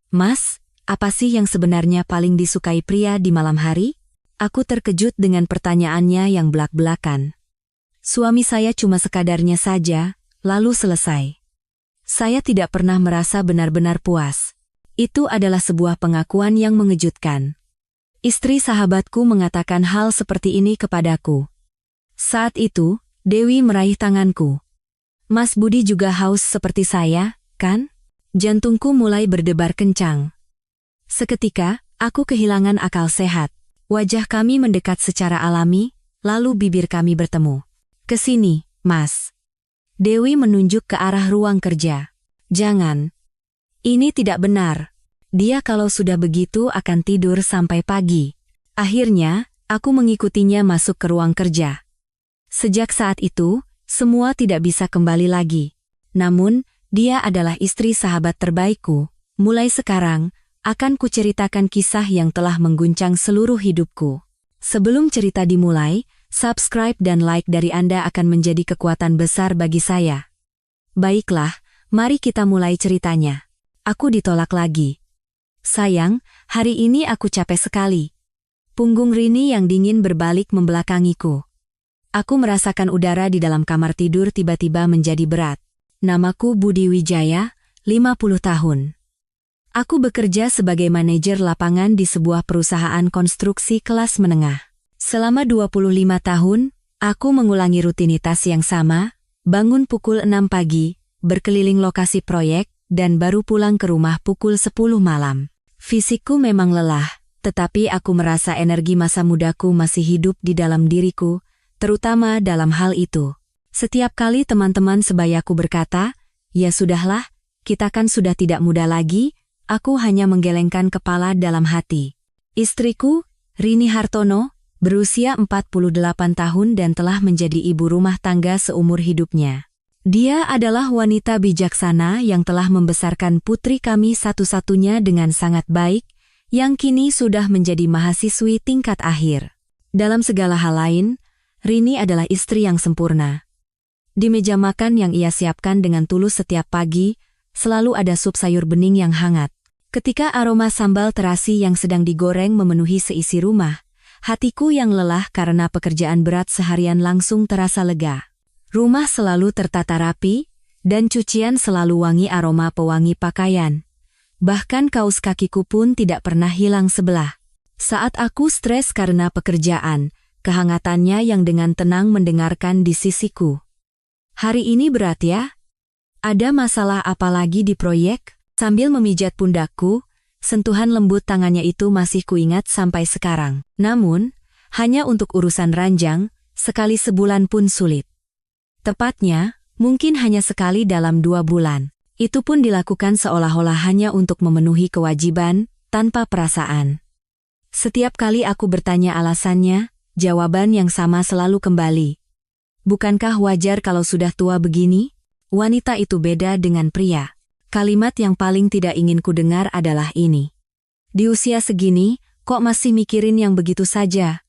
Mas, apa sih yang sebenarnya paling disukai pria di malam hari? Aku terkejut dengan pertanyaannya yang belak-belakan. Suami saya cuma sekadarnya saja, lalu selesai. Saya tidak pernah merasa benar-benar puas. Itu adalah sebuah pengakuan yang mengejutkan. Istri sahabatku mengatakan hal seperti ini kepadaku. Saat itu, Dewi meraih tanganku. Mas Budi juga haus seperti saya, kan? Jantungku mulai berdebar kencang. Seketika, aku kehilangan akal sehat. Wajah kami mendekat secara alami, lalu bibir kami bertemu. Kesini, Mas. Dewi menunjuk ke arah ruang kerja. Jangan. Ini tidak benar. Dia kalau sudah begitu akan tidur sampai pagi. Akhirnya, aku mengikutinya masuk ke ruang kerja. Sejak saat itu, semua tidak bisa kembali lagi. Namun, dia adalah istri sahabat terbaikku. Mulai sekarang, akan kuceritakan kisah yang telah mengguncang seluruh hidupku. Sebelum cerita dimulai, subscribe dan like dari Anda akan menjadi kekuatan besar bagi saya. Baiklah, mari kita mulai ceritanya. Aku ditolak lagi. Sayang, hari ini aku capek sekali. Punggung Rini yang dingin berbalik membelakangiku. Aku merasakan udara di dalam kamar tidur tiba-tiba menjadi berat. Namaku Budi Wijaya, 50 tahun. Aku bekerja sebagai manajer lapangan di sebuah perusahaan konstruksi kelas menengah. Selama 25 tahun, aku mengulangi rutinitas yang sama, bangun pukul 6 pagi, berkeliling lokasi proyek, dan baru pulang ke rumah pukul 10 malam. Fisikku memang lelah, tetapi aku merasa energi masa mudaku masih hidup di dalam diriku, terutama dalam hal itu. Setiap kali teman-teman sebayaku berkata, "Ya sudahlah, kita kan sudah tidak muda lagi," aku hanya menggelengkan kepala dalam hati. Istriku, Rini Hartono, berusia 48 tahun dan telah menjadi ibu rumah tangga seumur hidupnya. Dia adalah wanita bijaksana yang telah membesarkan putri kami satu-satunya dengan sangat baik, yang kini sudah menjadi mahasiswi tingkat akhir. Dalam segala hal lain, Rini adalah istri yang sempurna. Di meja makan yang ia siapkan dengan tulus setiap pagi, selalu ada sup sayur bening yang hangat. Ketika aroma sambal terasi yang sedang digoreng memenuhi seisi rumah, hatiku yang lelah karena pekerjaan berat seharian langsung terasa lega. Rumah selalu tertata rapi, dan cucian selalu wangi aroma pewangi pakaian. Bahkan kaos kakiku pun tidak pernah hilang sebelah. Saat aku stres karena pekerjaan, kehangatannya yang dengan tenang mendengarkan di sisiku. "Hari ini berat ya? Ada masalah apa lagi di proyek?" Sambil memijat pundakku, sentuhan lembut tangannya itu masih kuingat sampai sekarang. Namun, hanya untuk urusan ranjang, sekali sebulan pun sulit. Tepatnya, mungkin hanya sekali dalam 2 bulan. Itu pun dilakukan seolah-olah hanya untuk memenuhi kewajiban, tanpa perasaan. Setiap kali aku bertanya alasannya, jawaban yang sama selalu kembali. "Bukankah wajar kalau sudah tua begini?" Wanita itu beda dengan pria. Kalimat yang paling tidak ingin ku dengar adalah ini. "Di usia segini, kok masih mikirin yang begitu saja?"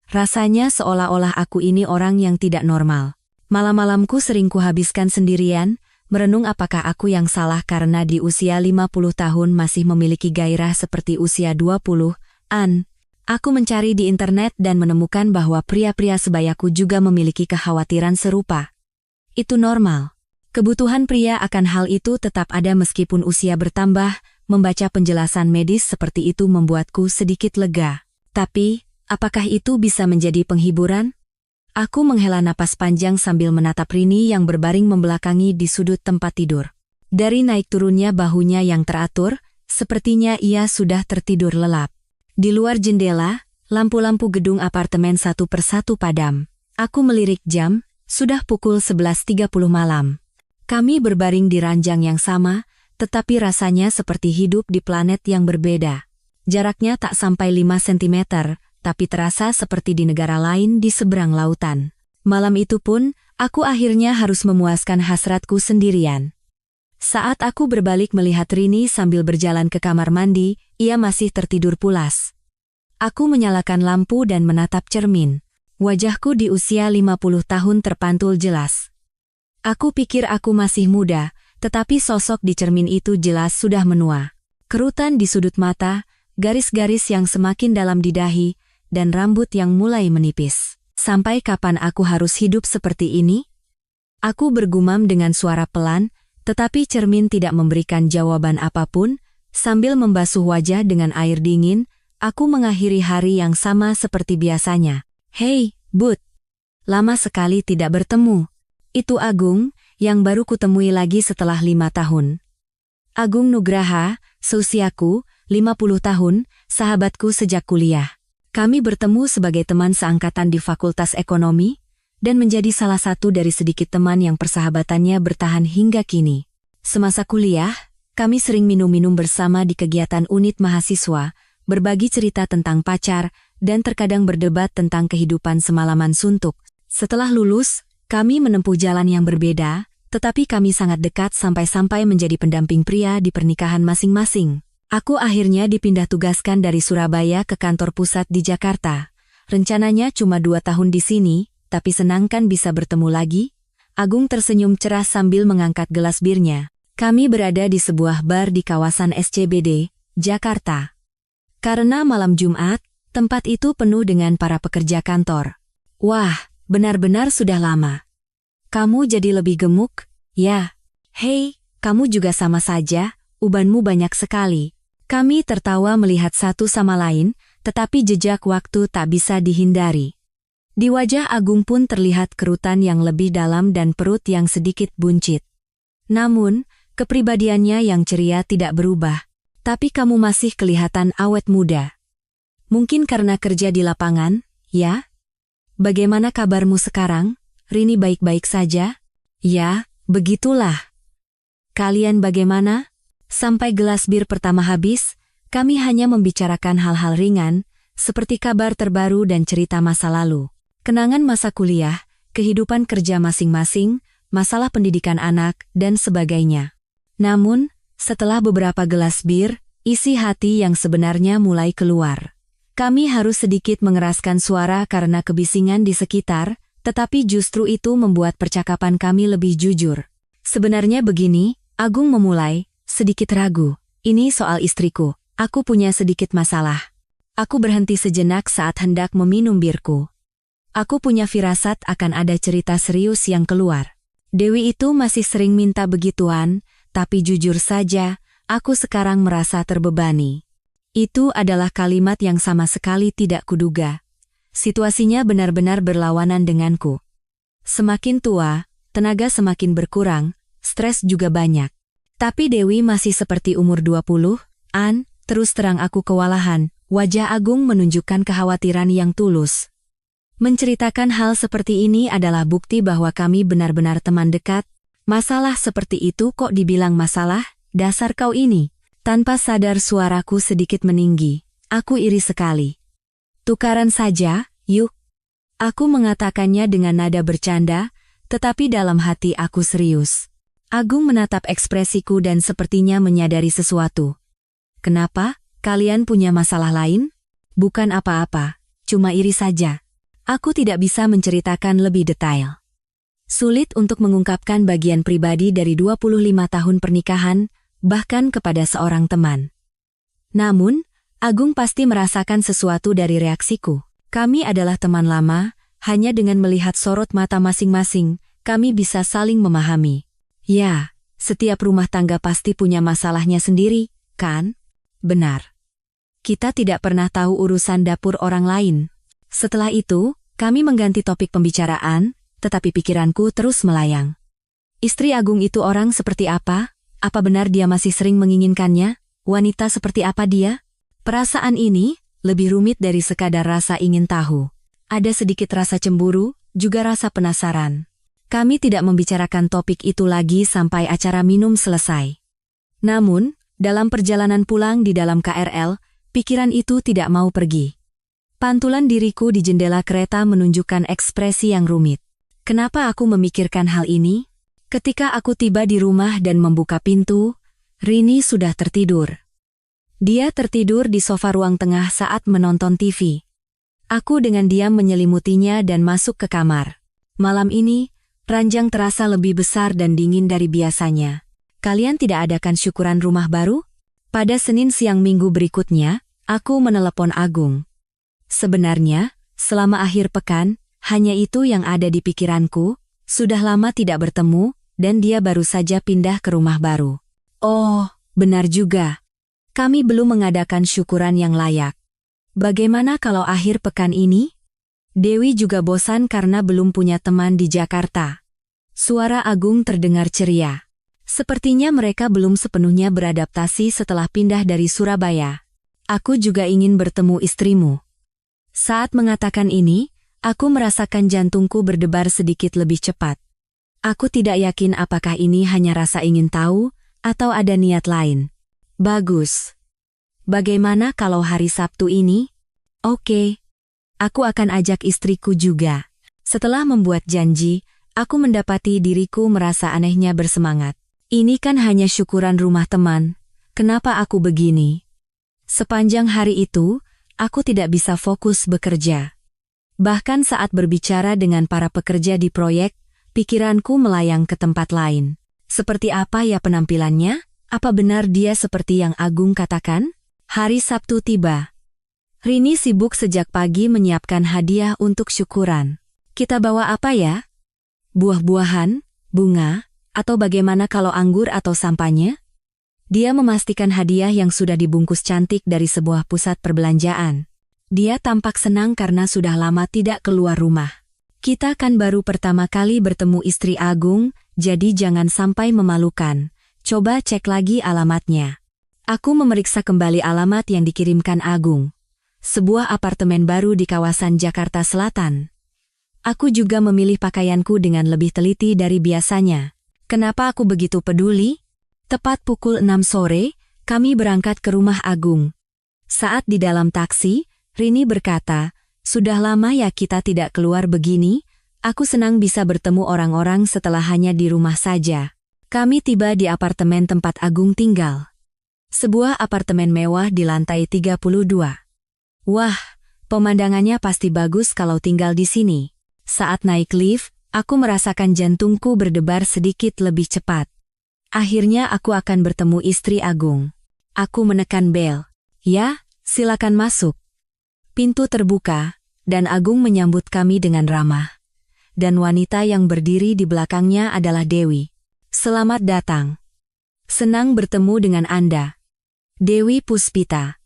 Rasanya seolah-olah aku ini orang yang tidak normal. Malam-malamku sering kuhabiskan sendirian, merenung apakah aku yang salah karena di usia 50 tahun masih memiliki gairah seperti usia 20-an. Aku mencari di internet dan menemukan bahwa pria-pria sebayaku juga memiliki kekhawatiran serupa. Itu normal. Kebutuhan pria akan hal itu tetap ada meskipun usia bertambah, membaca penjelasan medis seperti itu membuatku sedikit lega. Tapi, apakah itu bisa menjadi penghiburan? Aku menghela napas panjang sambil menatap Rini yang berbaring membelakangi di sudut tempat tidur. Dari naik turunnya bahunya yang teratur, sepertinya ia sudah tertidur lelap. Di luar jendela, lampu-lampu gedung apartemen satu persatu padam. Aku melirik jam, sudah pukul 11.30 malam. Kami berbaring di ranjang yang sama, tetapi rasanya seperti hidup di planet yang berbeda. Jaraknya tak sampai 5 cm, tapi terasa seperti di negara lain di seberang lautan. Malam itu pun, aku akhirnya harus memuaskan hasratku sendirian. Saat aku berbalik melihat Rini sambil berjalan ke kamar mandi, ia masih tertidur pulas. Aku menyalakan lampu dan menatap cermin. Wajahku di usia 50 tahun terpantul jelas. Aku pikir aku masih muda, tetapi sosok di cermin itu jelas sudah menua. Kerutan di sudut mata, garis-garis yang semakin dalam di dahi, dan rambut yang mulai menipis. Sampai kapan aku harus hidup seperti ini? Aku bergumam dengan suara pelan, tetapi cermin tidak memberikan jawaban apapun. Sambil membasuh wajah dengan air dingin, aku mengakhiri hari yang sama seperti biasanya. Hei, Bud. Lama sekali tidak bertemu. Itu Agung, yang baru kutemui lagi setelah 5 tahun. Agung Nugraha, seusiaku, 50 tahun, sahabatku sejak kuliah. Kami bertemu sebagai teman seangkatan di Fakultas Ekonomi, dan menjadi salah satu dari sedikit teman yang persahabatannya bertahan hingga kini. Semasa kuliah, kami sering minum-minum bersama di kegiatan unit mahasiswa, berbagi cerita tentang pacar, dan terkadang berdebat tentang kehidupan semalaman suntuk. Setelah lulus, kami menempuh jalan yang berbeda, tetapi kami sangat dekat sampai-sampai menjadi pendamping pria di pernikahan masing-masing. Aku akhirnya dipindah tugaskan dari Surabaya ke kantor pusat di Jakarta. Rencananya cuma 2 tahun di sini, tapi senang kan bisa bertemu lagi? Agung tersenyum cerah sambil mengangkat gelas birnya. Kami berada di sebuah bar di kawasan SCBD, Jakarta. Karena malam Jumat, tempat itu penuh dengan para pekerja kantor. Wah, benar-benar sudah lama. Kamu jadi lebih gemuk? Ya. Hei, kamu juga sama saja, ubanmu banyak sekali. Kami tertawa melihat satu sama lain, tetapi jejak waktu tak bisa dihindari. Di wajah Agung pun terlihat kerutan yang lebih dalam dan perut yang sedikit buncit. Namun, kepribadiannya yang ceria tidak berubah. Tapi kamu masih kelihatan awet muda. Mungkin karena kerja di lapangan, ya? Bagaimana kabarmu sekarang? Rini baik-baik saja? Ya, begitulah. Kalian bagaimana? Sampai gelas bir pertama habis, kami hanya membicarakan hal-hal ringan, seperti kabar terbaru dan cerita masa lalu. Kenangan masa kuliah, kehidupan kerja masing-masing, masalah pendidikan anak, dan sebagainya. Namun, setelah beberapa gelas bir, isi hati yang sebenarnya mulai keluar. Kami harus sedikit mengeraskan suara karena kebisingan di sekitar, tetapi justru itu membuat percakapan kami lebih jujur. Sebenarnya begini, Agung memulai, sedikit ragu. Ini soal istriku, aku punya sedikit masalah. Aku berhenti sejenak saat hendak meminum birku. Aku punya firasat akan ada cerita serius yang keluar. Dewi itu masih sering minta begituan, tapi jujur saja, aku sekarang merasa terbebani. Itu adalah kalimat yang sama sekali tidak kuduga. Situasinya benar-benar berlawanan denganku. Semakin tua, tenaga semakin berkurang, stres juga banyak. Tapi Dewi masih seperti umur 20-an, terus terang aku kewalahan, wajah Agung menunjukkan kekhawatiran yang tulus. Menceritakan hal seperti ini adalah bukti bahwa kami benar-benar teman dekat. Masalah seperti itu kok dibilang masalah? Dasar kau ini. Tanpa sadar suaraku sedikit meninggi. Aku iri sekali. Tukaran saja, yuk. Aku mengatakannya dengan nada bercanda, tetapi dalam hati aku serius. Agung menatap ekspresiku dan sepertinya menyadari sesuatu. Kenapa? Kalian punya masalah lain? Bukan apa-apa, cuma iri saja. Aku tidak bisa menceritakan lebih detail. Sulit untuk mengungkapkan bagian pribadi dari 25 tahun pernikahan, bahkan kepada seorang teman. Namun, Agung pasti merasakan sesuatu dari reaksiku. Kami adalah teman lama, hanya dengan melihat sorot mata masing-masing, kami bisa saling memahami. Ya, setiap rumah tangga pasti punya masalahnya sendiri, kan? Benar. Kita tidak pernah tahu urusan dapur orang lain. Setelah itu, kami mengganti topik pembicaraan, tetapi pikiranku terus melayang. Istri Agung itu orang seperti apa? Apa benar dia masih sering menginginkannya? Wanita seperti apa dia? Perasaan ini lebih rumit dari sekadar rasa ingin tahu. Ada sedikit rasa cemburu, juga rasa penasaran. Kami tidak membicarakan topik itu lagi sampai acara minum selesai. Namun, dalam perjalanan pulang di dalam KRL, pikiran itu tidak mau pergi. Pantulan diriku di jendela kereta menunjukkan ekspresi yang rumit. Kenapa aku memikirkan hal ini? Ketika aku tiba di rumah dan membuka pintu, Rini sudah tertidur. Dia tertidur di sofa ruang tengah saat menonton TV. Aku dengan diam menyelimutinya dan masuk ke kamar. Malam ini, ranjang terasa lebih besar dan dingin dari biasanya. Kalian tidak adakan syukuran rumah baru? Pada Senin siang minggu berikutnya, aku menelepon Agung. Sebenarnya, selama akhir pekan, hanya itu yang ada di pikiranku, sudah lama tidak bertemu, dan dia baru saja pindah ke rumah baru. Oh, benar juga. Kami belum mengadakan syukuran yang layak. Bagaimana kalau akhir pekan ini? Dewi juga bosan karena belum punya teman di Jakarta. Suara Agung terdengar ceria. Sepertinya mereka belum sepenuhnya beradaptasi setelah pindah dari Surabaya. Aku juga ingin bertemu istrimu. Saat mengatakan ini, aku merasakan jantungku berdebar sedikit lebih cepat. Aku tidak yakin apakah ini hanya rasa ingin tahu, atau ada niat lain. Bagus. Bagaimana kalau hari Sabtu ini? Oke. Aku akan ajak istriku juga. Setelah membuat janji, aku mendapati diriku merasa anehnya bersemangat. Ini kan hanya syukuran rumah teman. Kenapa aku begini? Sepanjang hari itu, aku tidak bisa fokus bekerja. Bahkan saat berbicara dengan para pekerja di proyek, pikiranku melayang ke tempat lain. Seperti apa ya penampilannya? Apa benar dia seperti yang Agung katakan? Hari Sabtu tiba. Rini sibuk sejak pagi menyiapkan hadiah untuk syukuran. Kita bawa apa ya? Buah-buahan, bunga, atau bagaimana kalau anggur atau sampanye? Dia memastikan hadiah yang sudah dibungkus cantik dari sebuah pusat perbelanjaan. Dia tampak senang karena sudah lama tidak keluar rumah. Kita kan baru pertama kali bertemu istri Agung, jadi jangan sampai memalukan. Coba cek lagi alamatnya. Aku memeriksa kembali alamat yang dikirimkan Agung. Sebuah apartemen baru di kawasan Jakarta Selatan. Aku juga memilih pakaianku dengan lebih teliti dari biasanya. Kenapa aku begitu peduli? Tepat pukul 6 sore, kami berangkat ke rumah Agung. Saat di dalam taksi, Rini berkata, "Sudah lama ya kita tidak keluar begini, aku senang bisa bertemu orang-orang setelah hanya di rumah saja." Kami tiba di apartemen tempat Agung tinggal. Sebuah apartemen mewah di lantai 32. Wah, pemandangannya pasti bagus kalau tinggal di sini. Saat naik lift, aku merasakan jantungku berdebar sedikit lebih cepat. Akhirnya aku akan bertemu istri Agung. Aku menekan bel. "Ya, silakan masuk." Pintu terbuka, dan Agung menyambut kami dengan ramah. Dan wanita yang berdiri di belakangnya adalah Dewi. "Selamat datang. Senang bertemu dengan Anda." Dewi Puspita.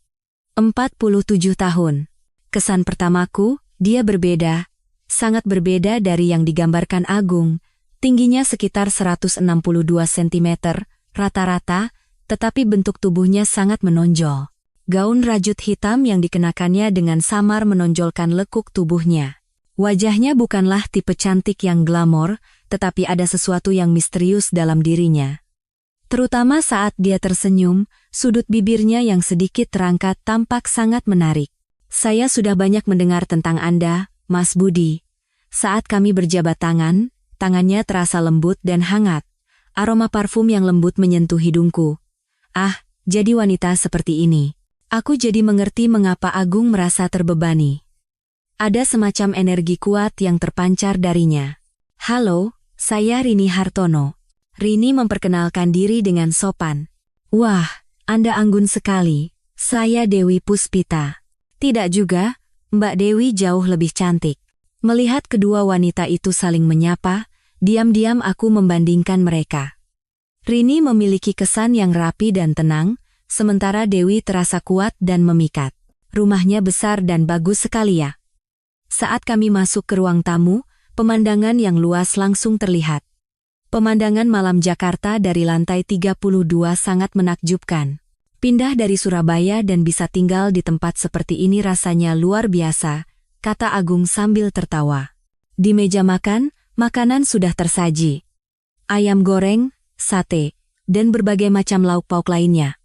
47 tahun. Kesan pertamaku, dia berbeda. Sangat berbeda dari yang digambarkan Agung. Tingginya sekitar 162 cm, rata-rata, tetapi bentuk tubuhnya sangat menonjol. Gaun rajut hitam yang dikenakannya dengan samar menonjolkan lekuk tubuhnya. Wajahnya bukanlah tipe cantik yang glamor, tetapi ada sesuatu yang misterius dalam dirinya. Terutama saat dia tersenyum, sudut bibirnya yang sedikit terangkat tampak sangat menarik. "Saya sudah banyak mendengar tentang Anda, Mas Budi." Saat kami berjabat tangan, tangannya terasa lembut dan hangat. Aroma parfum yang lembut menyentuh hidungku. Ah, jadi wanita seperti ini. Aku jadi mengerti mengapa Agung merasa terbebani. Ada semacam energi kuat yang terpancar darinya. "Halo, saya Rini Hartono." Rini memperkenalkan diri dengan sopan. "Wah, Anda anggun sekali. Saya Dewi Puspita." "Tidak juga, Mbak Dewi jauh lebih cantik." Melihat kedua wanita itu saling menyapa, diam-diam aku membandingkan mereka. Rini memiliki kesan yang rapi dan tenang, sementara Dewi terasa kuat dan memikat. Rumahnya besar dan bagus sekali ya. Saat kami masuk ke ruang tamu, pemandangan yang luas langsung terlihat. Pemandangan malam Jakarta dari lantai 32 sangat menakjubkan. Pindah dari Surabaya dan bisa tinggal di tempat seperti ini rasanya luar biasa, kata Agung sambil tertawa. Di meja makan, makanan sudah tersaji. Ayam goreng, sate, dan berbagai macam lauk pauk lainnya.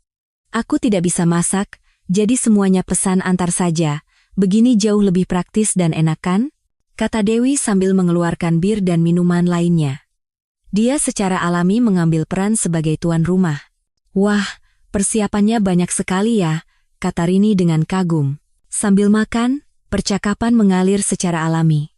Aku tidak bisa masak, jadi semuanya pesan antar saja. Begini jauh lebih praktis dan enak kan? Kata Dewi sambil mengeluarkan bir dan minuman lainnya. Dia secara alami mengambil peran sebagai tuan rumah. Wah, persiapannya banyak sekali ya, kata Rini dengan kagum. Sambil makan, percakapan mengalir secara alami.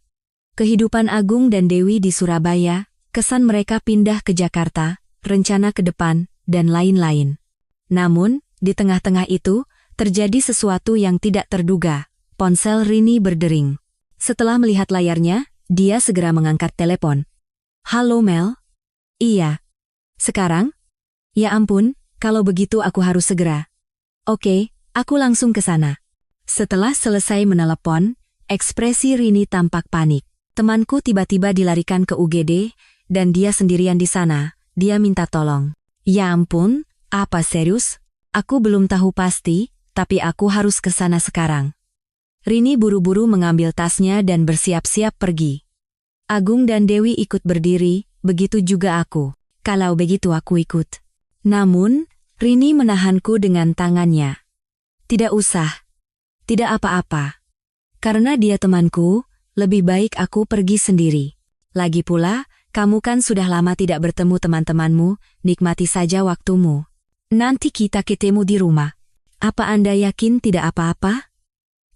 Kehidupan Agung dan Dewi di Surabaya, kesan mereka pindah ke Jakarta, rencana ke depan, dan lain-lain. Namun, Di tengah-tengah itu, terjadi sesuatu yang tidak terduga. Ponsel Rini berdering. Setelah melihat layarnya, dia segera mengangkat telepon. Halo Mel? Iya. Sekarang? Ya ampun, kalau begitu aku harus segera. Oke, aku langsung ke sana. Setelah selesai menelepon, ekspresi Rini tampak panik. Temanku tiba-tiba dilarikan ke UGD, dan dia sendirian di sana. Dia minta tolong. Ya ampun, apa serius? Aku belum tahu pasti, tapi aku harus ke sana sekarang. Rini buru-buru mengambil tasnya dan bersiap-siap pergi. Agung dan Dewi ikut berdiri, begitu juga aku. Kalau begitu aku ikut. Namun, Rini menahanku dengan tangannya. Tidak usah. Tidak apa-apa. Karena dia temanku, lebih baik aku pergi sendiri. Lagi pula, kamu kan sudah lama tidak bertemu teman-temanmu, nikmati saja waktumu. Nanti kita ketemu di rumah. Apa Anda yakin tidak apa-apa?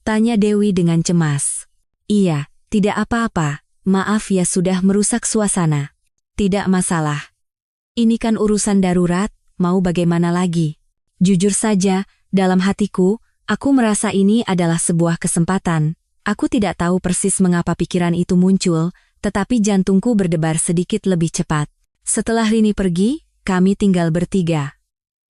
Tanya Dewi dengan cemas. Iya, tidak apa-apa. Maaf ya sudah merusak suasana. Tidak masalah. Ini kan urusan darurat, mau bagaimana lagi? Jujur saja, dalam hatiku, aku merasa ini adalah sebuah kesempatan. Aku tidak tahu persis mengapa pikiran itu muncul, tetapi jantungku berdebar sedikit lebih cepat. Setelah Rini pergi, kami tinggal bertiga.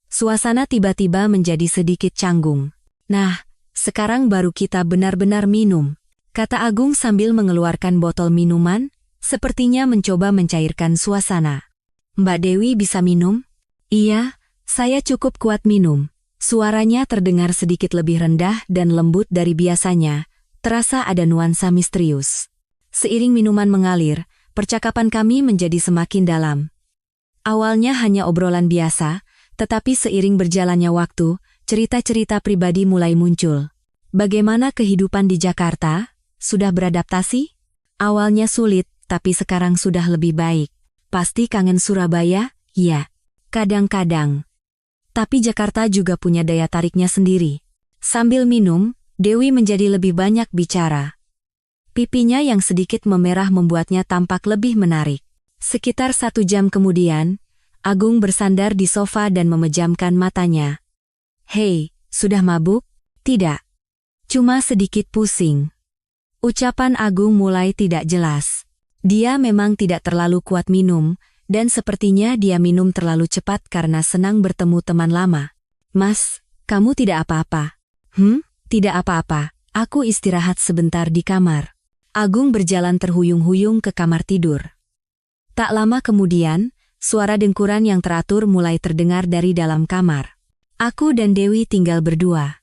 Suasana tiba-tiba menjadi sedikit canggung. Nah, sekarang baru kita benar-benar minum, kata Agung sambil mengeluarkan botol minuman, sepertinya mencoba mencairkan suasana. Mbak Dewi bisa minum? Iya, saya cukup kuat minum. Suaranya terdengar sedikit lebih rendah dan lembut dari biasanya. Terasa ada nuansa misterius. Seiring minuman mengalir, percakapan kami menjadi semakin dalam. Awalnya hanya obrolan biasa, tetapi seiring berjalannya waktu, cerita-cerita pribadi mulai muncul. Bagaimana kehidupan di Jakarta? Sudah beradaptasi? Awalnya sulit, tapi sekarang sudah lebih baik. Pasti kangen Surabaya? Ya. Kadang-kadang. Tapi Jakarta juga punya daya tariknya sendiri. Sambil minum, Dewi menjadi lebih banyak bicara. Pipinya yang sedikit memerah membuatnya tampak lebih menarik. Sekitar 1 jam kemudian, Agung bersandar di sofa dan memejamkan matanya. Hei, sudah mabuk? Tidak. Cuma sedikit pusing. Ucapan Agung mulai tidak jelas. Dia memang tidak terlalu kuat minum, dan sepertinya dia minum terlalu cepat karena senang bertemu teman lama. Mas, kamu tidak apa-apa? Tidak apa-apa, aku istirahat sebentar di kamar. Agung berjalan terhuyung-huyung ke kamar tidur. Tak lama kemudian, suara dengkuran yang teratur mulai terdengar dari dalam kamar. Aku dan Dewi tinggal berdua.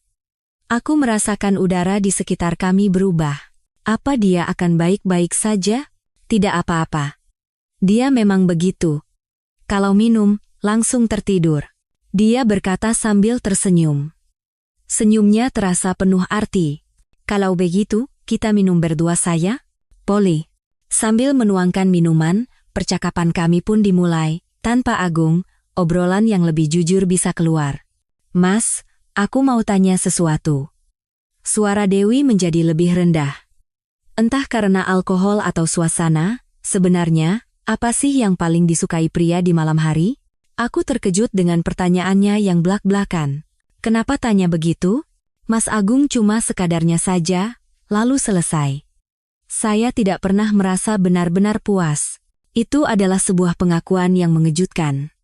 Aku merasakan udara di sekitar kami berubah. Apa dia akan baik-baik saja? Tidak apa-apa. Dia memang begitu. Kalau minum, langsung tertidur. Dia berkata sambil tersenyum. Senyumnya terasa penuh arti. Kalau begitu, kita minum berdua saya? Boleh. Sambil menuangkan minuman, percakapan kami pun dimulai. Tanpa Agung, obrolan yang lebih jujur bisa keluar. Mas, aku mau tanya sesuatu. Suara Dewi menjadi lebih rendah. Entah karena alkohol atau suasana, sebenarnya, apa sih yang paling disukai pria di malam hari? Aku terkejut dengan pertanyaannya yang blak-blakan. Kenapa tanya begitu? Mas Agung cuma sekadarnya saja, lalu selesai. Saya tidak pernah merasa benar-benar puas. Itu adalah sebuah pengakuan yang mengejutkan.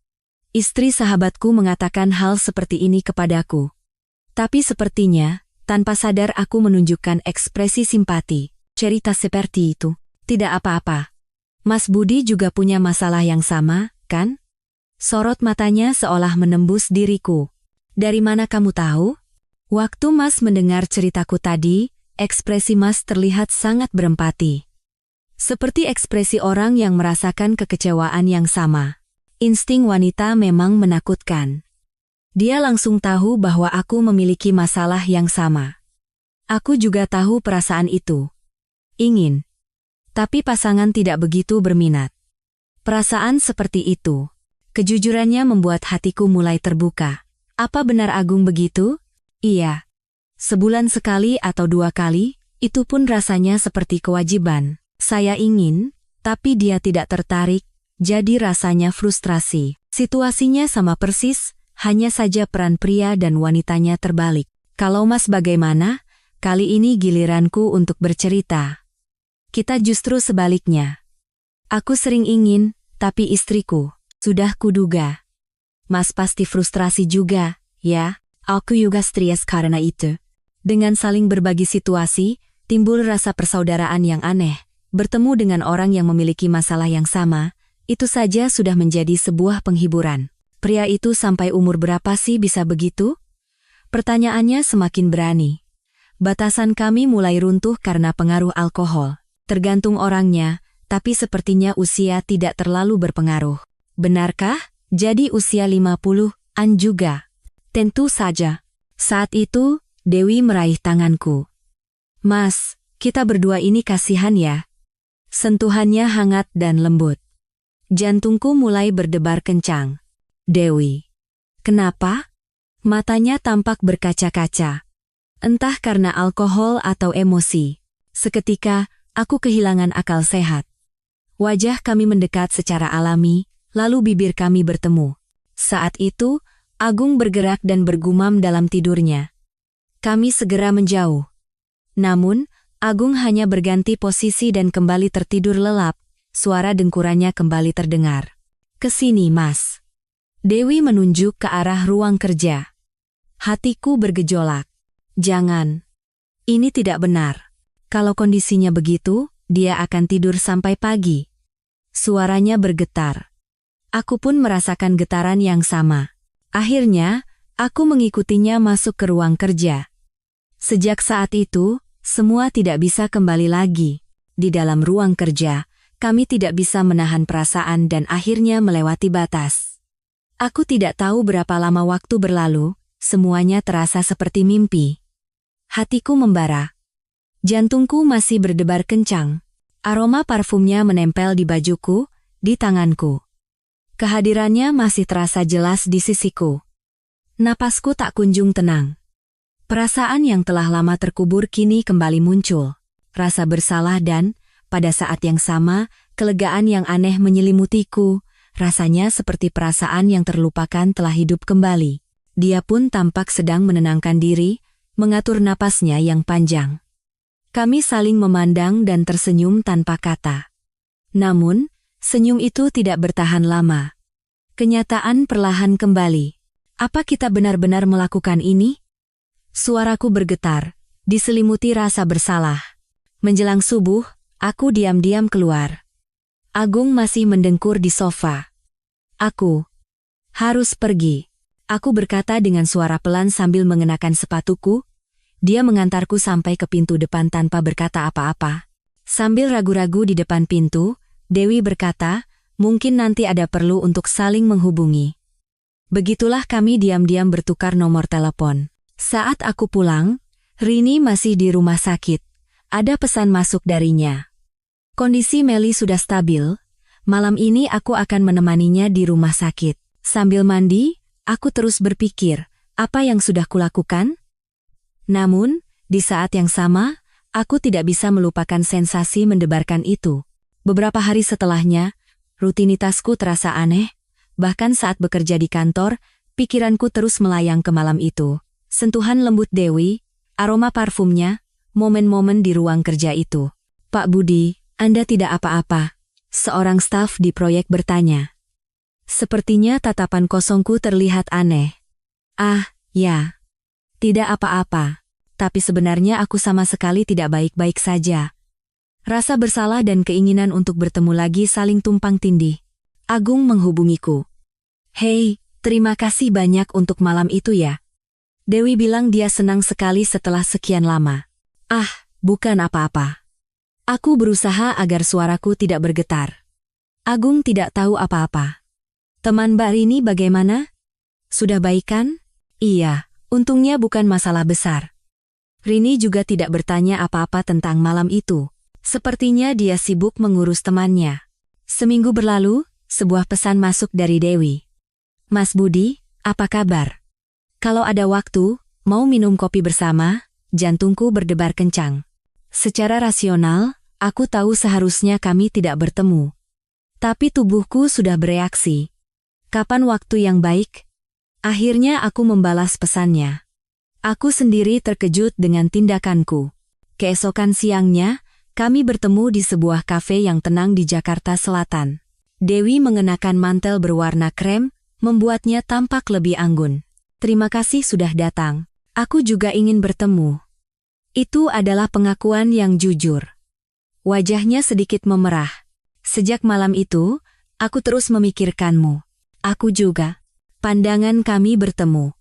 Istri sahabatku mengatakan hal seperti ini kepadaku. Tapi sepertinya, tanpa sadar aku menunjukkan ekspresi simpati. Cerita seperti itu. Tidak apa-apa. Mas Budi juga punya masalah yang sama, kan? Sorot matanya seolah menembus diriku. Dari mana kamu tahu? Waktu Mas mendengar ceritaku tadi, ekspresi Mas terlihat sangat berempati. Seperti ekspresi orang yang merasakan kekecewaan yang sama. Insting wanita memang menakutkan. Dia langsung tahu bahwa aku memiliki masalah yang sama. Aku juga tahu perasaan itu. Ingin. Tapi pasangan tidak begitu berminat. Perasaan seperti itu. Kejujurannya membuat hatiku mulai terbuka. Apa benar Agung begitu? Iya. Sebulan sekali atau 2 kali, itu pun rasanya seperti kewajiban. Saya ingin, tapi dia tidak tertarik, jadi rasanya frustrasi. Situasinya sama persis, Hanya saja peran pria dan wanitanya terbalik. Kalau Mas bagaimana? Kali ini giliranku untuk bercerita. Kita justru sebaliknya. Aku sering ingin, tapi istriku. Sudah kuduga. Mas pasti frustrasi juga, ya? Aku juga stres karena itu. Dengan saling berbagi situasi, timbul rasa persaudaraan yang aneh. Bertemu dengan orang yang memiliki masalah yang sama, itu saja sudah menjadi sebuah penghiburan. Pria itu sampai umur berapa sih bisa begitu? Pertanyaannya semakin berani. Batasan kami mulai runtuh karena pengaruh alkohol. Tergantung orangnya, tapi sepertinya usia tidak terlalu berpengaruh. Benarkah? Jadi usia 50-an juga? Tentu saja. Saat itu, Dewi meraih tanganku. Mas, kita berdua ini kasihan ya. Sentuhannya hangat dan lembut. Jantungku mulai berdebar kencang. Dewi. Kenapa? Matanya tampak berkaca-kaca. Entah karena alkohol atau emosi. Seketika, aku kehilangan akal sehat. Wajah kami mendekat secara alami, lalu bibir kami bertemu. Saat itu, Agung bergerak dan bergumam dalam tidurnya. Kami segera menjauh. Namun, Agung hanya berganti posisi dan kembali tertidur lelap, suara dengkurannya kembali terdengar. Kesini, Mas. Dewi menunjuk ke arah ruang kerja. Hatiku bergejolak. Jangan. Ini tidak benar. Kalau kondisinya begitu, dia akan tidur sampai pagi. Suaranya bergetar. Aku pun merasakan getaran yang sama. Akhirnya, aku mengikutinya masuk ke ruang kerja. Sejak saat itu, semua tidak bisa kembali lagi. Di dalam ruang kerja, kami tidak bisa menahan perasaan dan akhirnya melewati batas. Aku tidak tahu berapa lama waktu berlalu, semuanya terasa seperti mimpi. Hatiku membara. Jantungku masih berdebar kencang. Aroma parfumnya menempel di bajuku, di tanganku. Kehadirannya masih terasa jelas di sisiku. Napasku tak kunjung tenang. Perasaan yang telah lama terkubur kini kembali muncul. Rasa bersalah dan, pada saat yang sama, kelegaan yang aneh menyelimutiku. Rasanya seperti perasaan yang terlupakan telah hidup kembali. Dia pun tampak sedang menenangkan diri, mengatur napasnya yang panjang. Kami saling memandang dan tersenyum tanpa kata. Namun, senyum itu tidak bertahan lama. Kenyataan perlahan kembali. Apa kita benar-benar melakukan ini? Suaraku bergetar, diselimuti rasa bersalah. Menjelang subuh, aku diam-diam keluar. Agung masih mendengkur di sofa. Aku harus pergi. Aku berkata dengan suara pelan sambil mengenakan sepatuku. Dia mengantarku sampai ke pintu depan tanpa berkata apa-apa. Sambil ragu-ragu di depan pintu, Dewi berkata, mungkin nanti ada perlu untuk saling menghubungi. Begitulah kami diam-diam bertukar nomor telepon. Saat aku pulang, Rini masih di rumah sakit. Ada pesan masuk darinya. Kondisi Meli sudah stabil. Malam ini aku akan menemaninya di rumah sakit. Sambil mandi, aku terus berpikir, apa yang sudah kulakukan? Namun, di saat yang sama, aku tidak bisa melupakan sensasi mendebarkan itu. Beberapa hari setelahnya, rutinitasku terasa aneh, bahkan saat bekerja di kantor, pikiranku terus melayang ke malam itu. Sentuhan lembut Dewi, aroma parfumnya, momen-momen di ruang kerja itu. Pak Budi, Anda tidak apa-apa? Seorang staf di proyek bertanya. Sepertinya tatapan kosongku terlihat aneh. Ah, ya. Tidak apa-apa. Tapi sebenarnya aku sama sekali tidak baik-baik saja. Rasa bersalah dan keinginan untuk bertemu lagi saling tumpang tindih. Agung menghubungiku. Hei, terima kasih banyak untuk malam itu ya. Dewi bilang dia senang sekali setelah sekian lama. Ah, bukan apa-apa. Aku berusaha agar suaraku tidak bergetar. Agung tidak tahu apa-apa. Teman Mbak Rini bagaimana? Sudah baikan? Iya, untungnya bukan masalah besar. Rini juga tidak bertanya apa-apa tentang malam itu. Sepertinya dia sibuk mengurus temannya. Seminggu berlalu, sebuah pesan masuk dari Dewi. Mas Budi, apa kabar? Kalau ada waktu, mau minum kopi bersama? Jantungku berdebar kencang. Secara rasional, aku tahu seharusnya kami tidak bertemu. Tapi tubuhku sudah bereaksi. Kapan waktu yang baik? Akhirnya aku membalas pesannya. Aku sendiri terkejut dengan tindakanku. Keesokan siangnya, kami bertemu di sebuah kafe yang tenang di Jakarta Selatan. Dewi mengenakan mantel berwarna krem, membuatnya tampak lebih anggun. Terima kasih sudah datang. Aku juga ingin bertemu. Itu adalah pengakuan yang jujur. Wajahnya sedikit memerah. Sejak malam itu, aku terus memikirkanmu. Aku juga. Pandangan kami bertemu.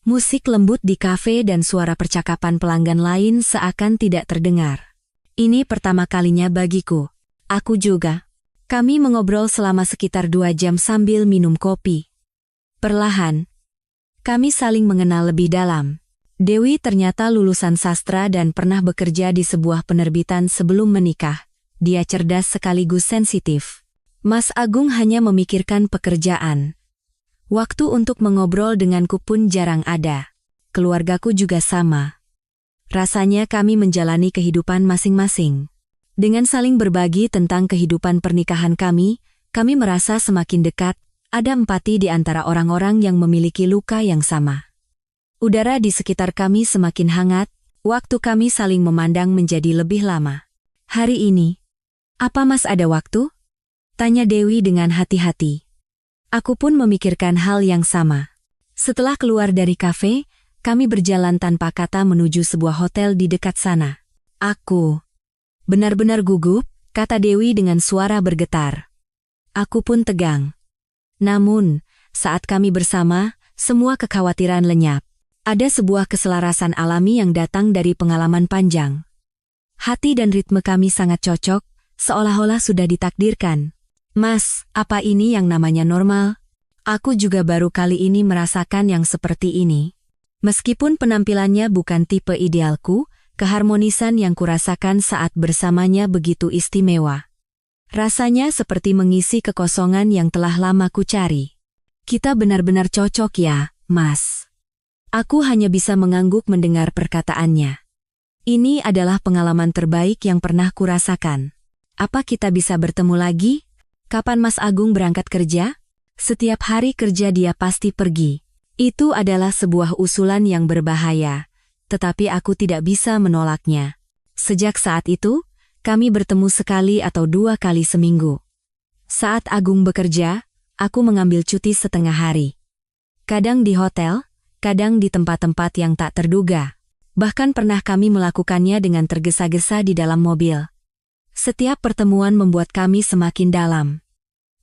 Musik lembut di kafe dan suara percakapan pelanggan lain seakan tidak terdengar. Ini pertama kalinya bagiku. Aku juga. Kami mengobrol selama sekitar 2 jam sambil minum kopi. Perlahan, kami saling mengenal lebih dalam. Dewi ternyata lulusan sastra dan pernah bekerja di sebuah penerbitan sebelum menikah. Dia cerdas sekaligus sensitif. Mas Agung hanya memikirkan pekerjaan. Waktu untuk mengobrol denganku pun jarang ada. Keluargaku juga sama. Rasanya kami menjalani kehidupan masing-masing. Dengan saling berbagi tentang kehidupan pernikahan kami merasa semakin dekat, ada empati di antara orang-orang yang memiliki luka yang sama. Udara di sekitar kami semakin hangat, waktu kami saling memandang menjadi lebih lama. Hari ini, apa Mas ada waktu? Tanya Dewi dengan hati-hati. Aku pun memikirkan hal yang sama. Setelah keluar dari kafe, kami berjalan tanpa kata menuju sebuah hotel di dekat sana. Aku benar-benar gugup, kata Dewi dengan suara bergetar. Aku pun tegang. Namun, saat kami bersama, semua kekhawatiran lenyap. Ada sebuah keselarasan alami yang datang dari pengalaman panjang. Hati dan ritme kami sangat cocok, seolah-olah sudah ditakdirkan. Mas, apa ini yang namanya normal? Aku juga baru kali ini merasakan yang seperti ini. Meskipun penampilannya bukan tipe idealku, keharmonisan yang kurasakan saat bersamanya begitu istimewa. Rasanya seperti mengisi kekosongan yang telah lama ku cari. Kita benar-benar cocok ya, Mas. Aku hanya bisa mengangguk mendengar perkataannya. Ini adalah pengalaman terbaik yang pernah kurasakan. Apa kita bisa bertemu lagi? Kapan Mas Agung berangkat kerja? Setiap hari kerja dia pasti pergi. Itu adalah sebuah usulan yang berbahaya, tetapi aku tidak bisa menolaknya. Sejak saat itu, kami bertemu sekali atau 2 kali seminggu. Saat Agung bekerja, aku mengambil cuti setengah hari. Kadang di hotel, kadang di tempat-tempat yang tak terduga. Bahkan pernah kami melakukannya dengan tergesa-gesa di dalam mobil. Setiap pertemuan membuat kami semakin dalam.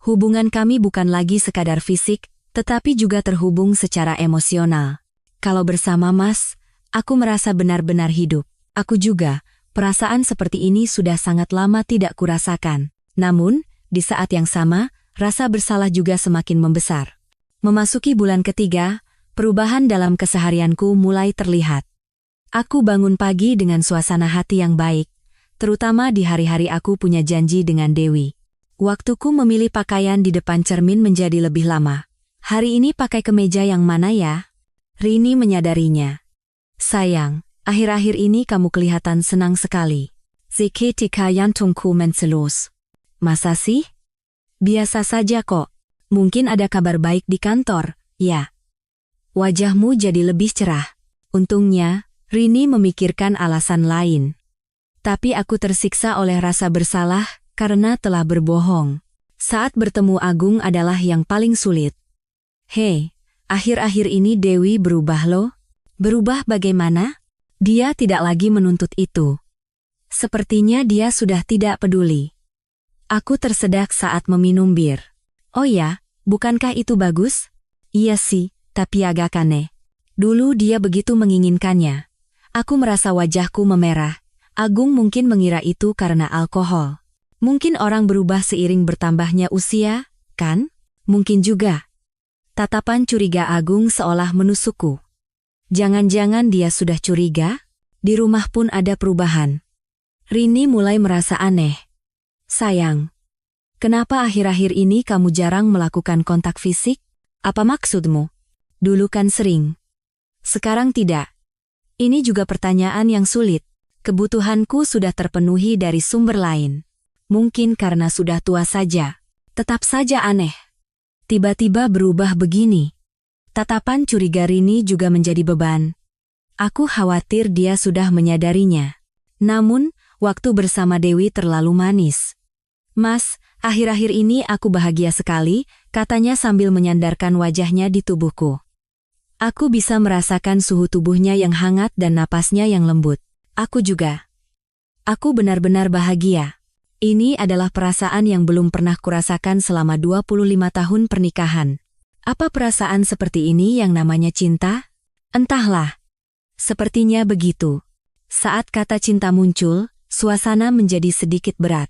Hubungan kami bukan lagi sekadar fisik, tetapi juga terhubung secara emosional. Kalau bersama Mas, aku merasa benar-benar hidup. Aku juga, perasaan seperti ini sudah sangat lama tidak kurasakan. Namun, di saat yang sama, rasa bersalah juga semakin membesar. Memasuki bulan ketiga, perubahan dalam keseharianku mulai terlihat. Aku bangun pagi dengan suasana hati yang baik, terutama di hari-hari aku punya janji dengan Dewi. Waktuku memilih pakaian di depan cermin menjadi lebih lama. Hari ini pakai kemeja yang mana ya? Rini menyadarinya. Sayang, akhir-akhir ini kamu kelihatan senang sekali. Seketika jantungku menselus. Masa sih? Biasa saja kok. Mungkin ada kabar baik di kantor, ya. Wajahmu jadi lebih cerah. Untungnya, Rini memikirkan alasan lain. Tapi aku tersiksa oleh rasa bersalah karena telah berbohong. Saat bertemu Agung adalah yang paling sulit. Hei, akhir-akhir ini Dewi berubah loh. Berubah bagaimana? Dia tidak lagi menuntut itu. Sepertinya dia sudah tidak peduli. Aku tersedak saat meminum bir. Oh ya, bukankah itu bagus? Iya sih, tapi agak aneh. Dulu dia begitu menginginkannya. Aku merasa wajahku memerah. Agung mungkin mengira itu karena alkohol. Mungkin orang berubah seiring bertambahnya usia, kan? Mungkin juga. Tatapan curiga Agung seolah menusukku. Jangan-jangan dia sudah curiga? Di rumah pun ada perubahan. Rini mulai merasa aneh. Sayang, kenapa akhir-akhir ini kamu jarang melakukan kontak fisik? Apa maksudmu? Dulu kan sering. Sekarang tidak. Ini juga pertanyaan yang sulit. Kebutuhanku sudah terpenuhi dari sumber lain. Mungkin karena sudah tua saja. Tetap saja aneh. Tiba-tiba berubah begini. Tatapan curiga Rini juga menjadi beban. Aku khawatir dia sudah menyadarinya. Namun, waktu bersama Dewi terlalu manis. Mas, akhir-akhir ini aku bahagia sekali, katanya sambil menyandarkan wajahnya di tubuhku. Aku bisa merasakan suhu tubuhnya yang hangat dan napasnya yang lembut. Aku juga. Aku benar-benar bahagia. Ini adalah perasaan yang belum pernah kurasakan selama 25 tahun pernikahan. Apa perasaan seperti ini yang namanya cinta? Entahlah. Sepertinya begitu. Saat kata cinta muncul, suasana menjadi sedikit berat.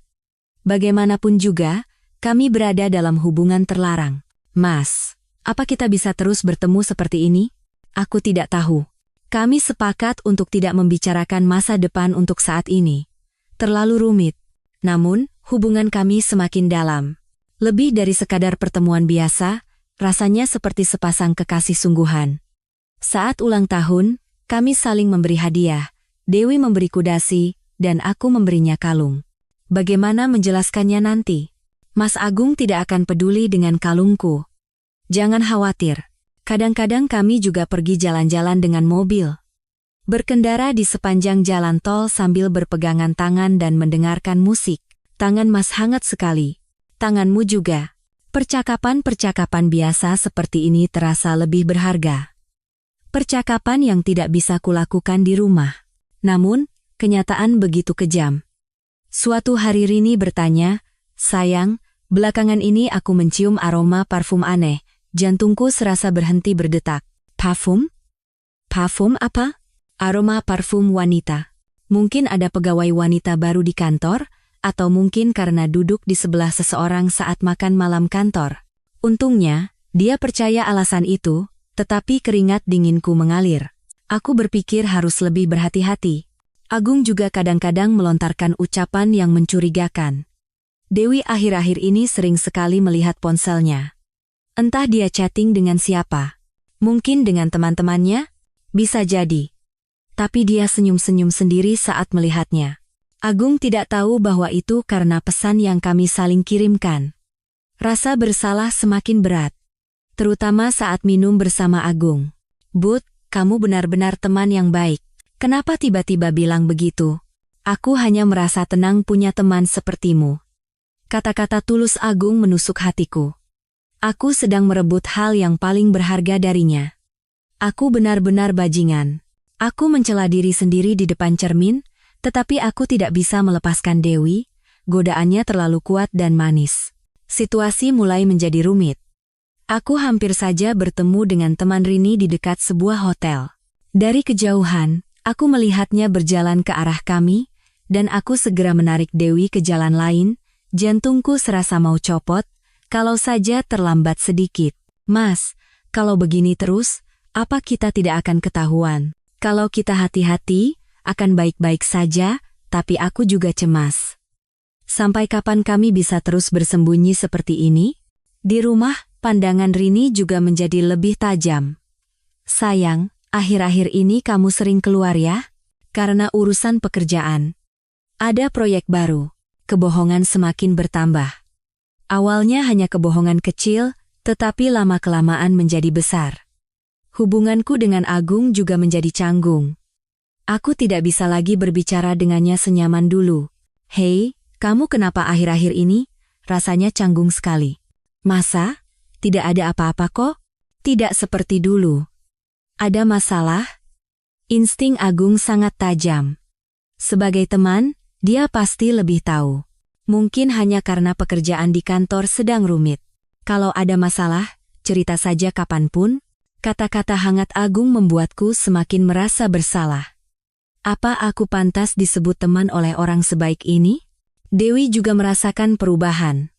Bagaimanapun juga, kami berada dalam hubungan terlarang. Mas, apa kita bisa terus bertemu seperti ini? Aku tidak tahu. Kami sepakat untuk tidak membicarakan masa depan untuk saat ini. Terlalu rumit. Namun, hubungan kami semakin dalam. Lebih dari sekadar pertemuan biasa, rasanya seperti sepasang kekasih sungguhan. Saat ulang tahun, kami saling memberi hadiah. Dewi memberiku dasi, dan aku memberinya kalung. Bagaimana menjelaskannya nanti? Mas Agung tidak akan peduli dengan kalungku. Jangan khawatir. Kadang-kadang kami juga pergi jalan-jalan dengan mobil. Berkendara di sepanjang jalan tol sambil berpegangan tangan dan mendengarkan musik. Tangan Mas hangat sekali. Tanganmu juga. Percakapan-percakapan biasa seperti ini terasa lebih berharga. Percakapan yang tidak bisa kulakukan di rumah. Namun, kenyataan begitu kejam. Suatu hari Rini bertanya, "Sayang, belakangan ini aku mencium aroma parfum aneh." Jantungku serasa berhenti berdetak. Parfum? Parfum apa? Aroma parfum wanita. Mungkin ada pegawai wanita baru di kantor, atau mungkin karena duduk di sebelah seseorang saat makan malam kantor. Untungnya, dia percaya alasan itu, tetapi keringat dinginku mengalir. Aku berpikir harus lebih berhati-hati. Agung juga kadang-kadang melontarkan ucapan yang mencurigakan. Dewi akhir-akhir ini sering sekali melihat ponselnya. Entah dia chatting dengan siapa. Mungkin dengan teman-temannya? Bisa jadi. Tapi dia senyum-senyum sendiri saat melihatnya. Agung tidak tahu bahwa itu karena pesan yang kami saling kirimkan. Rasa bersalah semakin berat. Terutama saat minum bersama Agung. "Bud, kamu benar-benar teman yang baik. Kenapa tiba-tiba bilang begitu? Aku hanya merasa tenang punya teman sepertimu." Kata-kata tulus Agung menusuk hatiku. Aku sedang merebut hal yang paling berharga darinya. Aku benar-benar bajingan. Aku mencela diri sendiri di depan cermin, tetapi aku tidak bisa melepaskan Dewi. Godaannya terlalu kuat dan manis. Situasi mulai menjadi rumit. Aku hampir saja bertemu dengan teman Rini di dekat sebuah hotel. Dari kejauhan, aku melihatnya berjalan ke arah kami, dan aku segera menarik Dewi ke jalan lain. Jantungku serasa mau copot, kalau saja terlambat sedikit. "Mas, kalau begini terus, apa kita tidak akan ketahuan? Kalau kita hati-hati, akan baik-baik saja, tapi aku juga cemas. Sampai kapan kami bisa terus bersembunyi seperti ini?" Di rumah, pandangan Rini juga menjadi lebih tajam. "Sayang, akhir-akhir ini kamu sering keluar ya? Karena urusan pekerjaan. Ada proyek baru." Kebohongan semakin bertambah. Awalnya hanya kebohongan kecil, tetapi lama-kelamaan menjadi besar. Hubunganku dengan Agung juga menjadi canggung. Aku tidak bisa lagi berbicara dengannya senyaman dulu. "Hei, kamu kenapa akhir-akhir ini? Rasanya canggung sekali." "Masa? Tidak ada apa-apa kok? Tidak seperti dulu." "Ada masalah?" Insting Agung sangat tajam. Sebagai teman, dia pasti lebih tahu. Mungkin hanya karena pekerjaan di kantor sedang rumit. "Kalau ada masalah, cerita saja kapanpun." Kata-kata hangat Agung membuatku semakin merasa bersalah. Apa aku pantas disebut teman oleh orang sebaik ini? Dewi juga merasakan perubahan.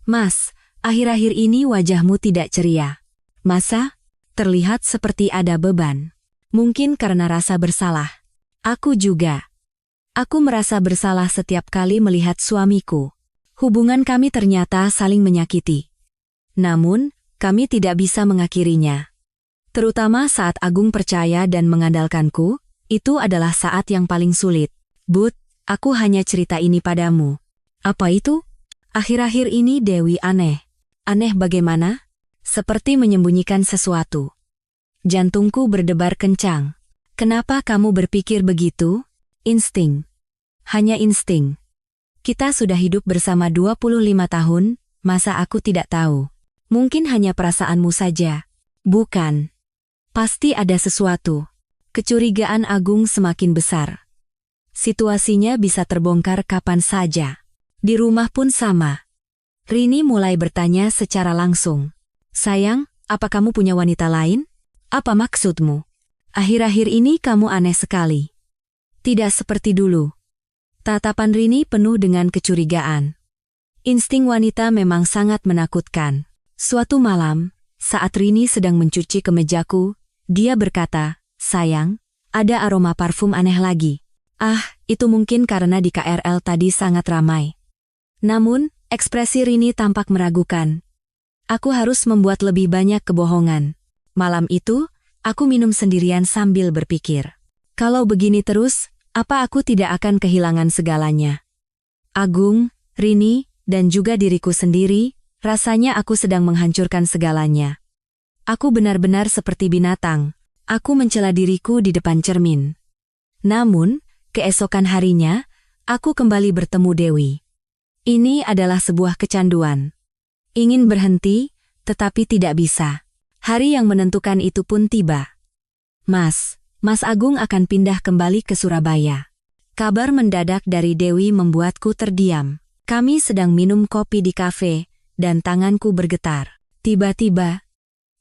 "Mas, akhir-akhir ini wajahmu tidak ceria. Masa? Terlihat seperti ada beban." "Mungkin karena rasa bersalah." "Aku juga. Aku merasa bersalah setiap kali melihat suamiku. Hubungan kami ternyata saling menyakiti. Namun, kami tidak bisa mengakhirinya. Terutama saat Agung percaya dan mengandalkanku, itu adalah saat yang paling sulit." "Bud, aku hanya cerita ini padamu." "Apa itu?" Akhir-akhir ini Dewi aneh. "Aneh bagaimana?" "Seperti menyembunyikan sesuatu." Jantungku berdebar kencang. Kenapa kamu berpikir begitu? Insting. Hanya insting. Kita sudah hidup bersama 25 tahun, masa aku tidak tahu? Mungkin hanya perasaanmu saja. Bukan. Pasti ada sesuatu. Kecurigaan Agung semakin besar. Situasinya bisa terbongkar kapan saja. Di rumah pun sama. Rini mulai bertanya secara langsung. Sayang, apa kamu punya wanita lain? Apa maksudmu? Akhir-akhir ini kamu aneh sekali. Tidak seperti dulu. Tatapan Rini penuh dengan kecurigaan. Insting wanita memang sangat menakutkan. Suatu malam, saat Rini sedang mencuci kemejaku, dia berkata, sayang, ada aroma parfum aneh lagi. Ah, itu mungkin karena di KRL tadi sangat ramai. Namun, ekspresi Rini tampak meragukan. Aku harus membuat lebih banyak kebohongan. Malam itu, aku minum sendirian sambil berpikir. Kalau begini terus, apa aku tidak akan kehilangan segalanya? Agung, Rini, dan juga diriku sendiri, rasanya aku sedang menghancurkan segalanya. Aku benar-benar seperti binatang. Aku mencela diriku di depan cermin. Namun, keesokan harinya, aku kembali bertemu Dewi. Ini adalah sebuah kecanduan. Ingin berhenti, tetapi tidak bisa. Hari yang menentukan itu pun tiba. Mas Agung akan pindah kembali ke Surabaya. Kabar mendadak dari Dewi membuatku terdiam. Kami sedang minum kopi di kafe, dan tanganku bergetar. Tiba-tiba,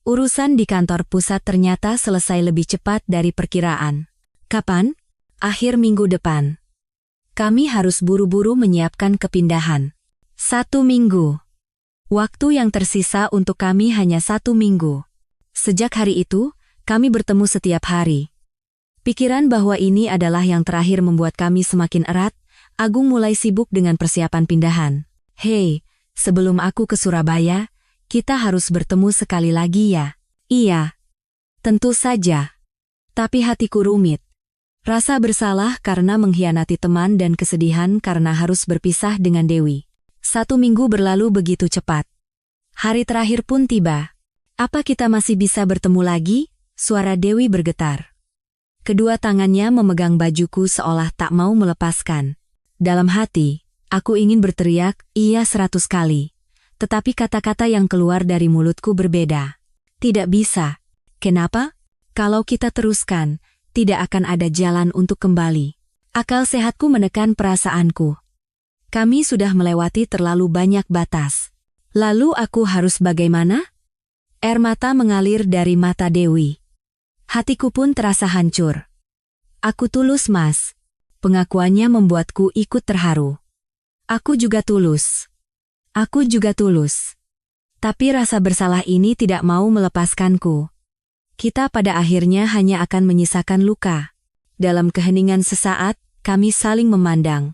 urusan di kantor pusat ternyata selesai lebih cepat dari perkiraan. Kapan? Akhir minggu depan. Kami harus buru-buru menyiapkan kepindahan. 1 minggu. Waktu yang tersisa untuk kami hanya 1 minggu. Sejak hari itu, kami bertemu setiap hari. Pikiran bahwa ini adalah yang terakhir membuat kami semakin erat. Agung mulai sibuk dengan persiapan pindahan. Hei, sebelum aku ke Surabaya, kita harus bertemu sekali lagi ya. Iya. Tentu saja. Tapi hatiku rumit. Rasa bersalah karena mengkhianati teman dan kesedihan karena harus berpisah dengan Dewi. 1 minggu berlalu begitu cepat. Hari terakhir pun tiba. Apa kita masih bisa bertemu lagi? Suara Dewi bergetar. Kedua tangannya memegang bajuku seolah tak mau melepaskan. Dalam hati, aku ingin berteriak, iya 100 kali. Tetapi kata-kata yang keluar dari mulutku berbeda. Tidak bisa. Kenapa? Kalau kita teruskan, tidak akan ada jalan untuk kembali. Akal sehatku menekan perasaanku. Kami sudah melewati terlalu banyak batas. Lalu aku harus bagaimana? Air mata mengalir dari mata Dewi. Hatiku pun terasa hancur. Aku tulus, Mas. Pengakuannya membuatku ikut terharu. Aku juga tulus. Aku juga tulus. Tapi rasa bersalah ini tidak mau melepaskanku. Kita pada akhirnya hanya akan menyisakan luka. Dalam keheningan sesaat, kami saling memandang.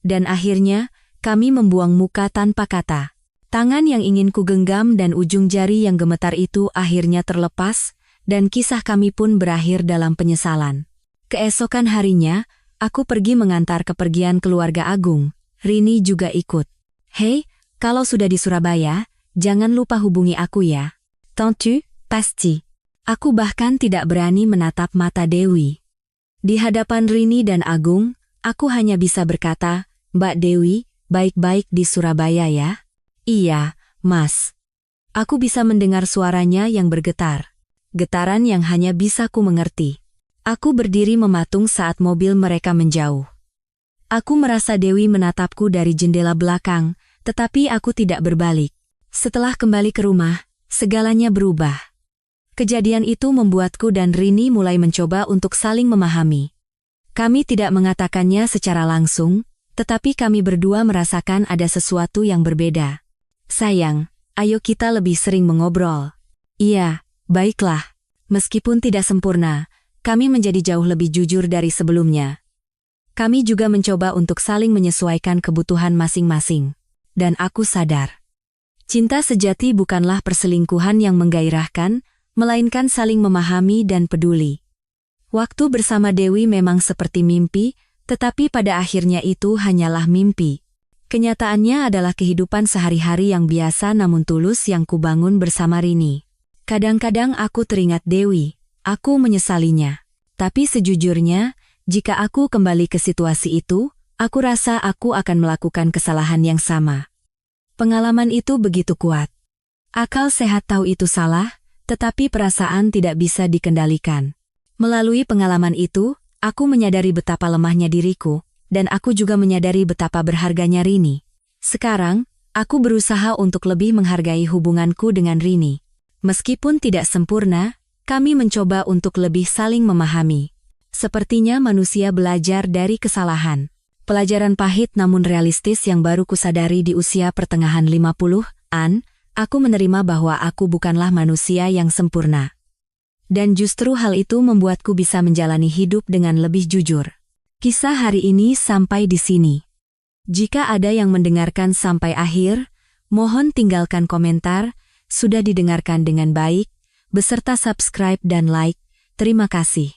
Dan akhirnya, kami membuang muka tanpa kata. Tangan yang ingin ku genggam dan ujung jari yang gemetar itu akhirnya terlepas, dan kisah kami pun berakhir dalam penyesalan. Keesokan harinya, aku pergi mengantar kepergian keluarga Agung. Rini juga ikut. Hei, kalau sudah di Surabaya, jangan lupa hubungi aku ya. Tentu, pasti. Aku bahkan tidak berani menatap mata Dewi. Di hadapan Rini dan Agung, aku hanya bisa berkata, Mbak Dewi, baik-baik di Surabaya ya. Iya, Mas. Aku bisa mendengar suaranya yang bergetar. Getaran yang hanya bisa ku mengerti. Aku berdiri mematung saat mobil mereka menjauh. Aku merasa Dewi menatapku dari jendela belakang, tetapi aku tidak berbalik. Setelah kembali ke rumah, segalanya berubah. Kejadian itu membuatku dan Rini mulai mencoba untuk saling memahami. Kami tidak mengatakannya secara langsung, tetapi kami berdua merasakan ada sesuatu yang berbeda. Sayang, ayo kita lebih sering mengobrol. Iya, baiklah. Meskipun tidak sempurna, kami menjadi jauh lebih jujur dari sebelumnya. Kami juga mencoba untuk saling menyesuaikan kebutuhan masing-masing. Dan aku sadar. Cinta sejati bukanlah perselingkuhan yang menggairahkan, melainkan saling memahami dan peduli. Waktu bersama Dewi memang seperti mimpi, tetapi pada akhirnya itu hanyalah mimpi. Kenyataannya adalah kehidupan sehari-hari yang biasa namun tulus yang kubangun bersama Rini. Kadang-kadang aku teringat Dewi, aku menyesalinya. Tapi sejujurnya, jika aku kembali ke situasi itu, aku rasa aku akan melakukan kesalahan yang sama. Pengalaman itu begitu kuat. Akal sehat tahu itu salah, tetapi perasaan tidak bisa dikendalikan. Melalui pengalaman itu, aku menyadari betapa lemahnya diriku, dan aku juga menyadari betapa berharganya Rini. Sekarang, aku berusaha untuk lebih menghargai hubunganku dengan Rini. Meskipun tidak sempurna, kami mencoba untuk lebih saling memahami. Sepertinya manusia belajar dari kesalahan. Pelajaran pahit namun realistis yang baru kusadari di usia pertengahan 50-an, aku menerima bahwa aku bukanlah manusia yang sempurna. Dan justru hal itu membuatku bisa menjalani hidup dengan lebih jujur. Kisah hari ini sampai di sini. Jika ada yang mendengarkan sampai akhir, mohon tinggalkan komentar, sudah didengarkan dengan baik, beserta subscribe dan like. Terima kasih.